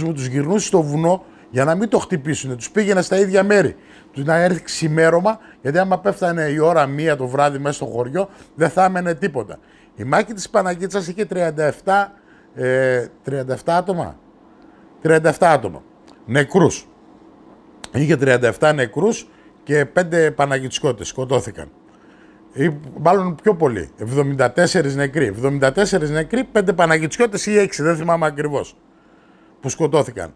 μου τους γυρνούσε στο βουνό για να μην το χτυπήσουν. Τους πήγαινε στα ίδια μέρη. Τους να έρθει ξημέρωμα, γιατί άμα πέφτανε η ώρα 1 το βράδυ μέσα στο χωριό, δεν θα έμενε τίποτα. Η μάχη της Παναγίτσας είχε 37 άτομα. 37 άτομα. Νεκρούς. Είχε 37 νεκρούς και 5 Παναγιτσικότες σκοτώθηκαν. Ή μάλλον πιο πολύ. 74 νεκροί. 74 νεκροί, 5 Παναγιτσιώτες ή 6, δεν θυμάμαι ακριβώς, που σκοτώθηκαν.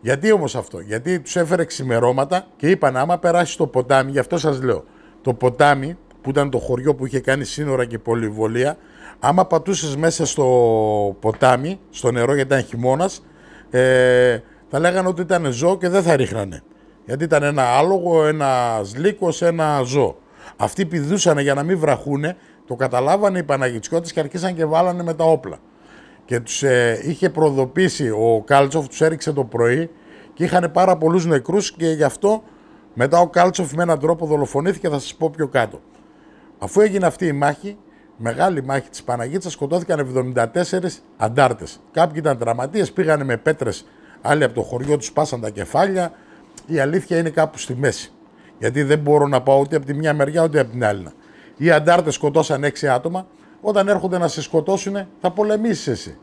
Γιατί όμως αυτό? Γιατί τους έφερε ξημερώματα και είπαν άμα περάσει το ποτάμι, γι' αυτό σας λέω, το ποτάμι που ήταν το χωριό που είχε κάνει σύνορα και πολυβολία, άμα πατούσες μέσα στο ποτάμι, στο νερό γιατί ήταν χειμώνας, θα λέγανε ότι ήταν ζώο και δεν θα ρίχνανε. Γιατί ήταν ένα άλογο, ένα λύκος, ένα ζώο. Αυτοί πηδούσαν για να μην βραχούνε, το καταλάβανε οι Παναγιτσιώτες και αρχίσαν και βάλανε με τα όπλα. Και τους είχε προδοποιήσει ο Κάλτσοφ, τους έριξε το πρωί και είχαν πάρα πολλούς νεκρούς και γι' αυτό μετά ο Κάλτσοφ με έναν τρόπο δολοφονήθηκε, θα σας πω πιο κάτω. Αφού έγινε αυτή η μάχη, μεγάλη μάχη της Παναγίτσας, σκοτώθηκαν 74 αντάρτες. Κάποιοι ήταν τραυματίες, πήγανε με πέτρες, άλλοι από το χωριό τους πάσαν τα κεφάλια. Η αλήθεια είναι κάπου στη μέση. Γιατί δεν μπορώ να πάω ούτε από τη μια μεριά ούτε από την άλλη. Οι αντάρτες σκοτώσαν 6 άτομα. Όταν έρχονται να σε σκοτώσουν, θα πολεμήσεις εσύ.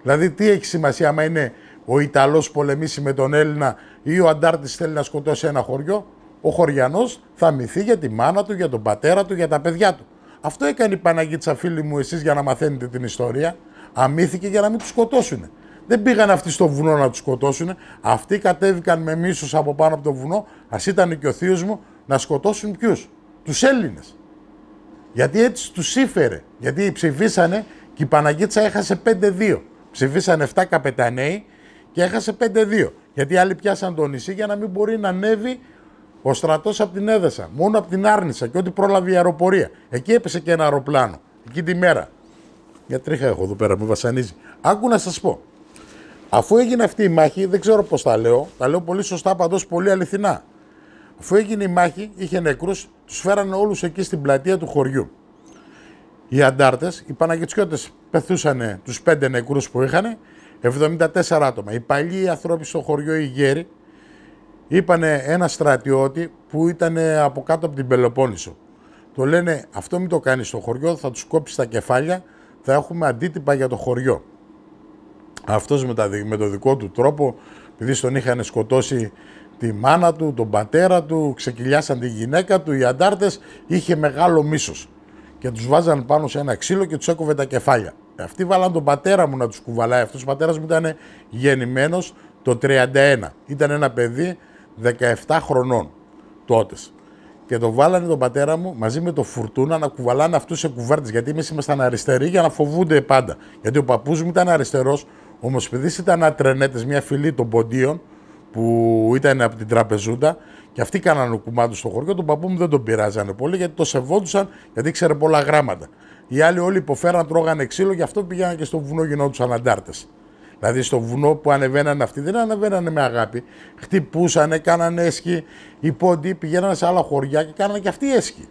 Δηλαδή, τι έχει σημασία άμα είναι ο Ιταλός πολεμήσει με τον Έλληνα ή ο αντάρτης θέλει να σκοτώσει ένα χωριό? Ο χωριανός θα μυθεί για τη μάνα του, για τον πατέρα του, για τα παιδιά του. Αυτό έκανε η Παναγίτσα, φίλοι μου, εσείς για να μαθαίνετε την ιστορία. Αμύθηκε για να μην τους σκοτώσουν. Δεν πήγαν αυτοί στο βουνό να τους σκοτώσουν. Αυτοί κατέβηκαν με μίσος από πάνω από το βουνό, ας ήταν και ο θείος μου, να σκοτώσουν ποιους? Τους Έλληνες. Γιατί έτσι τους ήφερε. Γιατί ψηφίσανε Και η Παναγίτσα έχασε 5-2. Ψηφίσαν 7 καπεταναίοι και έχασε 5-2. Γιατί οι άλλοι πιάσαν το νησί για να μην μπορεί να ανέβει ο στρατός από την Έδεσα. Μόνο από την Άρνησα και ό,τι πρόλαβε η αεροπορία. Εκεί έπεσε και ένα αεροπλάνο. Εκεί τη μέρα. Για τρίχα έχω εδώ πέρα, μου βασανίζει. Άκου να σας πω. Αφού έγινε αυτή η μάχη, δεν ξέρω πώς τα λέω πολύ σωστά, παντός πολύ αληθινά. Αφού έγινε η μάχη, είχε νεκρούς, τους φέρανε όλους εκεί στην πλατεία του χωριού. Οι αντάρτες, οι Παναγιτσιώτες πεθούσαν τους 5 νεκρούς που είχαν, 74 άτομα. Οι παλιοί άνθρωποι στο χωριό, οι γέροι, είπανε ένα στρατιώτη που ήταν από κάτω από την Πελοπόννησο. Το λένε, αυτό μην το κάνεις στο χωριό, θα τους κόψεις τα κεφάλια, θα έχουμε αντίτυπα για το χωριό. Αυτός με το δικό του τρόπο, επειδή στον είχαν σκοτώσει τη μάνα του, τον πατέρα του, ξεκυλιάσαν τη γυναίκα του, οι αντάρτες, είχε μεγάλο μίσος. Και τους βάζαν πάνω σε ένα ξύλο και τους έκοβε τα κεφάλια. Αυτοί βάλαν τον πατέρα μου να τους κουβαλάει. Αυτός ο πατέρας μου ήταν γεννημένος το 31. Ήταν ένα παιδί 17 χρονών τότε. Και το βάλανε τον πατέρα μου μαζί με το Φουρτούνα να κουβαλάνε αυτούς σε κουβέρτες. Γιατί εμείς ήμασταν αριστεροί για να φοβούνται πάντα. Γιατί ο παππούς μου ήταν αριστερός, ο Μοσπηδής ήταν ατρενέτες, μια φυλή των Ποντίων που ήταν από την Τραπεζούντα. Και αυτοί κάνανε κουμάντου στο χωριό. Τον παππού μου δεν τον πειράζανε πολύ γιατί το σεβόντουσαν, γιατί ήξερε πολλά γράμματα. Οι άλλοι όλοι υποφέραν, τρώγανε ξύλο, γι' αυτό πήγαιναν και στο βουνό, γινόντουσαν αντάρτες. Δηλαδή στο βουνό που ανεβαίνανε αυτοί δεν ανεβαίνανε με αγάπη. Χτυπούσανε, κάνανε έσχη. Οι Πόντιοι πηγαίνανε σε άλλα χωριά και κάνανε και αυτοί έσχη.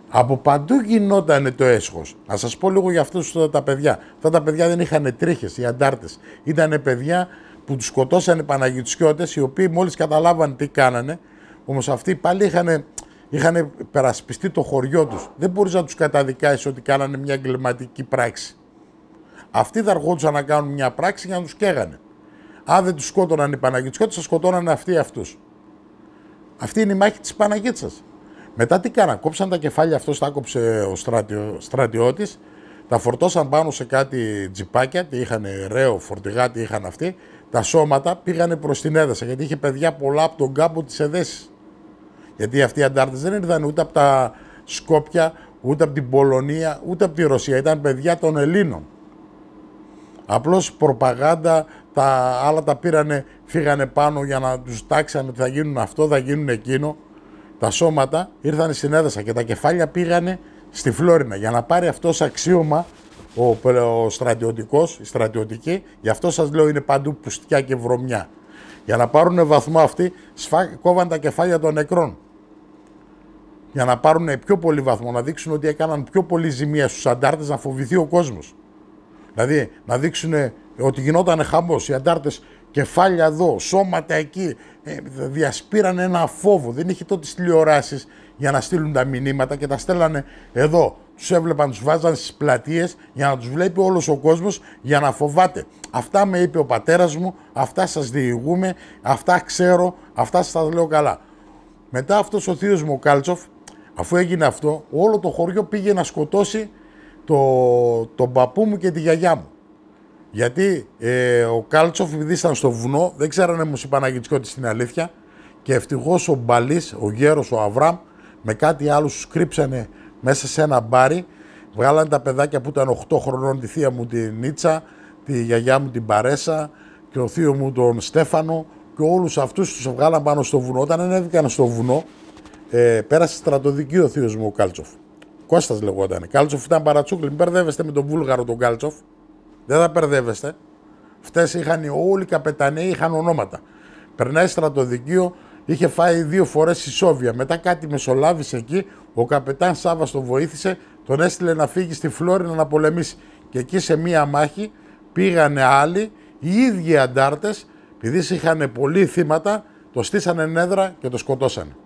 Από παντού γινότανε το έσχος. Να σας πω λίγο για αυτούς τα παιδιά. Αυτά τα παιδιά δεν είχαν τρίχες, οι αντάρτες. Ήτανε παιδιά που τους σκοτώσανε οι Παναγιτσιώτες, οι οποίοι μόλις καταλάβαν τι κάνανε, όμως αυτοί πάλι είχαν περασπιστεί το χωριό τους. Δεν μπορείς να τους καταδικάσεις ότι κάνανε μια εγκληματική πράξη. Αυτοί θα αρχόντουσαν να κάνουν μια πράξη για να τους καίγανε. Αν δεν τους σκότωναν οι Παναγιτσιώτες, θα σκοτώνανε αυτούς. Αυτή είναι η μάχη της Παναγίτσας. Μετά τι κάναν, κόψαν τα κεφάλια, αυτός τα κόψε ο στρατιώτης, τα φορτώσαν πάνω σε κάτι τζιπάκια, τι είχαν ρέο, φορτηγά, τι είχαν αυτοί, τα σώματα πήγανε προς την Έδεσα, γιατί είχε παιδιά πολλά από τον κάμπο της Εδέσης. Γιατί αυτοί οι αντάρτες δεν ήρθαν ούτε από τα Σκόπια, ούτε από την Πολωνία, ούτε από τη Ρωσία, ήταν παιδιά των Ελλήνων. Απλώς προπαγάνδα, τα άλλα τα πήρανε, φύγανε πάνω για να τους τάξανε ότι θα γίνουν αυτό, θα γίνουν εκείνο. Τα σώματα ήρθαν στην Έδεσα και τα κεφάλια πήγανε στη Φλόρινα για να πάρει αυτός αξίωμα ο στρατιωτικός, η στρατιωτική, γι' αυτό σας λέω είναι παντού πουστιά και βρωμιά. Για να πάρουν βαθμό αυτοί, κόβαν τα κεφάλια των νεκρών. Για να πάρουν πιο πολύ βαθμό, να δείξουν ότι έκαναν πιο πολύ ζημία στους αντάρτες, να φοβηθεί ο κόσμος. Δηλαδή να δείξουν ότι γινόταν χαμός, οι αντάρτες κεφάλια εδώ, σώματα εκεί, διασπήραν ένα φόβο. Δεν είχε τότε τις τηλεοράσεις για να στείλουν τα μηνύματα και τα στέλνανε εδώ. Τους έβλεπαν, τους βάζαν στις πλατείες για να τους βλέπει όλος ο κόσμος, για να φοβάται. Αυτά με είπε ο πατέρας μου, αυτά σας διηγούμε, αυτά ξέρω, αυτά σας λέω καλά. Μετά αυτός ο θείος μου ο Κάλτσοφ, αφού έγινε αυτό, όλο το χωριό πήγε να σκοτώσει τον παππού μου και τη γιαγιά μου. Γιατί ο Κάλτσοφ, επειδή ήταν στο βουνό, δεν ξέρανε όμως οι Παναγιτσιώτες την αλήθεια και ευτυχώς ο Μπαλής, ο γέρος, ο Αβράμ, με κάτι άλλο τους κρύψανε μέσα σε ένα μπάρι, βγάλανε τα παιδάκια που ήταν 8 χρονών, τη θεία μου την Νίτσα, τη γιαγιά μου την Παρέσα και ο θείο μου τον Στέφανο και όλους αυτούς τους βγάλαν πάνω στο βουνό. Όταν ανέβηκαν στο βουνό, πέρασε στρατοδική ο θείος μου ο Κάλτσοφ. Κώστας λεγόταν. Κάλτσοφ ήταν παρατσούκλι, μην μπερδεύεστε με τον Βούλγαρο τον Κάλτσοφ. Δεν θα μπερδεύεστε. Αυτές είχαν όλοι οι καπεταναίοι, είχαν ονόματα. Περνάει στρατοδικείο, είχε φάει 2 φορές ισόβια. Μετά κάτι μεσολάβησε εκεί, ο καπετάν Σάββας τον βοήθησε, τον έστειλε να φύγει στη Φλόρινα να πολεμήσει. Και εκεί σε μία μάχη πήγανε άλλοι, οι ίδιοι αντάρτες, επειδή είχαν πολλοί θύματα, το στήσανε νέδρα και το σκοτώσανε.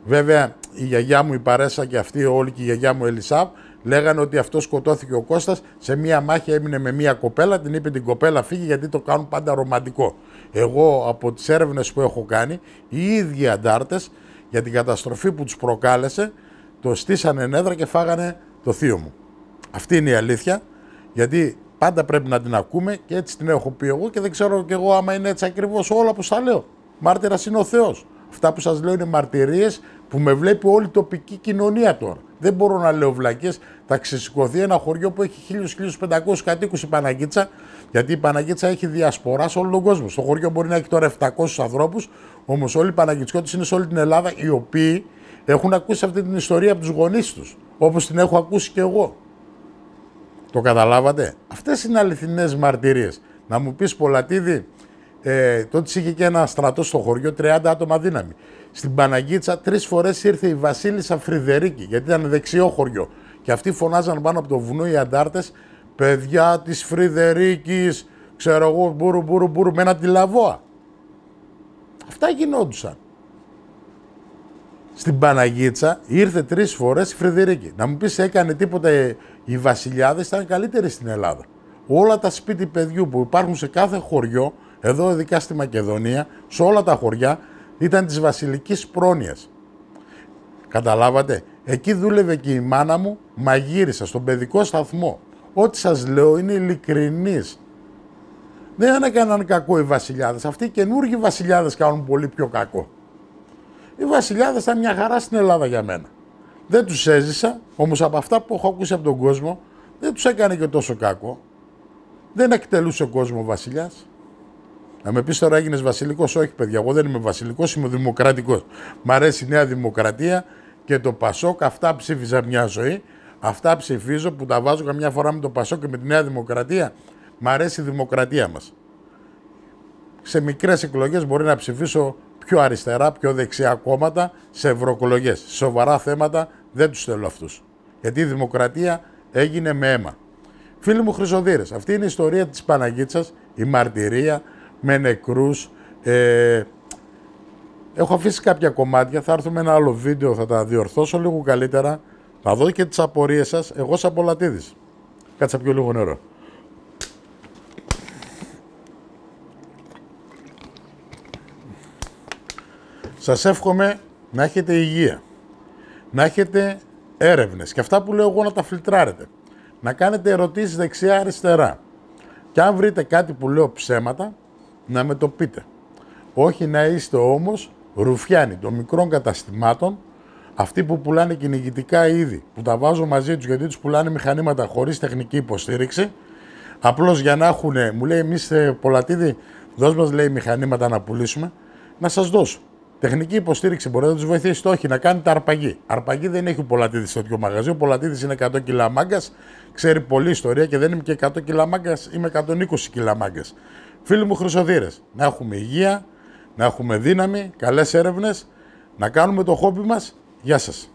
Βέβαια η γιαγιά μου η Παρέσα και αυτή όλη και η γιαγιά μου Ελισάβ λέγανε ότι αυτό σκοτώθηκε ο Κώστας σε μία μάχη, έμεινε με μία κοπέλα, την είπε την κοπέλα φύγει γιατί το κάνουν πάντα ρομαντικό. Εγώ από τις έρευνες που έχω κάνει, οι ίδιοι αντάρτες για την καταστροφή που τους προκάλεσε το στήσανε νέδρα και φάγανε το θείο μου. Αυτή είναι η αλήθεια, γιατί πάντα πρέπει να την ακούμε και έτσι την έχω πει εγώ και δεν ξέρω κι εγώ άμα είναι έτσι ακριβώς όλα που στα λέω. Μάρτυρας είναι ο Θεός. Αυτά που σας λέω είναι μαρτυρίες που με βλέπει όλη η τοπική κοινωνία τώρα. Δεν μπορώ να λέω βλακίες. Θα ξεσηκωθεί ένα χωριό που έχει 1.000-1.500 κατοίκους η Παναγίτσα, γιατί η Παναγίτσα έχει διασπορά σε όλο τον κόσμο. Στο χωριό μπορεί να έχει τώρα 700 ανθρώπους, όμως όλοι οι Παναγιτσιώτες είναι σε όλη την Ελλάδα, οι οποίοι έχουν ακούσει αυτή την ιστορία από τους γονείς τους, όπως την έχω ακούσει και εγώ. Το καταλάβατε? Αυτές είναι αληθινές μαρτυρίες. Να μου πεις, Πολατίδη, τότε είχε και ένα στρατό στο χωριό, 30 άτομα δύναμη. Στην Παναγίτσα 3 φορές ήρθε η Βασίλισσα Φρυδερίκη, γιατί ήταν δεξιό χωριό. Και αυτοί φωνάζαν πάνω από το βουνό οι αντάρτες, παιδιά της Φρυδερίκης, ξέρω εγώ, μπούρου, με ένα τηλαβόα. Αυτά γινόντουσαν. Στην Παναγίτσα ήρθε 3 φορές η Φρυδερίκη. Να μου πεις, έκανε τίποτα οι βασιλιάδες, ήταν καλύτεροι στην Ελλάδα. Όλα τα σπίτι παιδιού που υπάρχουν σε κάθε χωριό, εδώ ειδικά στη Μακεδονία, σε όλα τα χωριά, ήταν της βασιλικής πρόνοιας. Καταλάβατε? Εκεί δούλευε και η μάνα μου μαγείρισα στον παιδικό σταθμό. Ό,τι σας λέω είναι ειλικρινής. Δεν έκαναν κακό οι βασιλιάδες. Αυτοί οι καινούργιοι βασιλιάδες κάνουν πολύ πιο κακό. Οι βασιλιάδες ήταν μια χαρά στην Ελλάδα για μένα. Δεν τους έζησα, όμως από αυτά που έχω ακούσει από τον κόσμο, δεν τους έκανε και τόσο κακό. Δεν εκτελούσε ο κόσμο ο βασιλιάς. Να με πεις τώρα έγινες βασιλικός? Όχι, παιδιά, εγώ δεν είμαι βασιλικός, είμαι δημοκρατικός. Μ' αρέσει η Νέα Δημοκρατία και το Πασόκ, αυτά ψήφιζα μια ζωή. Αυτά ψηφίζω που τα βάζω καμιά φορά με το Πασόκ και με τη Νέα Δημοκρατία. Μ' αρέσει η δημοκρατία μας. Σε μικρές εκλογές μπορεί να ψηφίσω πιο αριστερά, πιο δεξιά κόμματα, σε ευρωεκλογές. Σε σοβαρά θέματα δεν τους θέλω αυτούς. Γιατί η δημοκρατία έγινε με αίμα. Φίλοι μου Χρυσοδύρες, αυτή είναι η ιστορία της Παναγίτσας, η μαρτυρία με νεκρούς. Έχω αφήσει κάποια κομμάτια, θα έρθω με ένα άλλο βίντεο, θα τα διορθώσω λίγο καλύτερα. Θα δω και τις απορίες σας, εγώ σαν Πολατίδης. Κάτσα πιω λίγο νερό. Σας εύχομαι να έχετε υγεία, να έχετε έρευνες και αυτά που λέω εγώ να τα φιλτράρετε. Να κάνετε ερωτήσεις δεξιά-αριστερά. Και αν βρείτε κάτι που λέω ψέματα, να με το πείτε. Όχι να είστε όμως ρουφιάνοι των μικρών καταστημάτων, αυτοί που πουλάνε κυνηγητικά είδη, που τα βάζω μαζί τους γιατί τους πουλάνε μηχανήματα χωρίς τεχνική υποστήριξη, απλώς για να έχουν, μου λέει εμείς Πολατίδη, δώσ' μας λέει μηχανήματα να πουλήσουμε, να σας δώσω. Τεχνική υποστήριξη μπορείτε να τους βοηθήσετε, όχι, να κάνετε αρπαγή. Αρπαγή δεν έχει ο Πολατίδης στο τέτοιο μαγαζί. Ο Πολατίδης είναι 100 κιλά μάγκας, ξέρει πολλή ιστορία και δεν είμαι και 100 κιλά μάγκας, είμαι 120 κιλά μάγκας. Φίλοι μου Χρυσοδύρες, να έχουμε υγεία, να έχουμε δύναμη, καλές έρευνες, να κάνουμε το χόμπι μας. Γεια σας.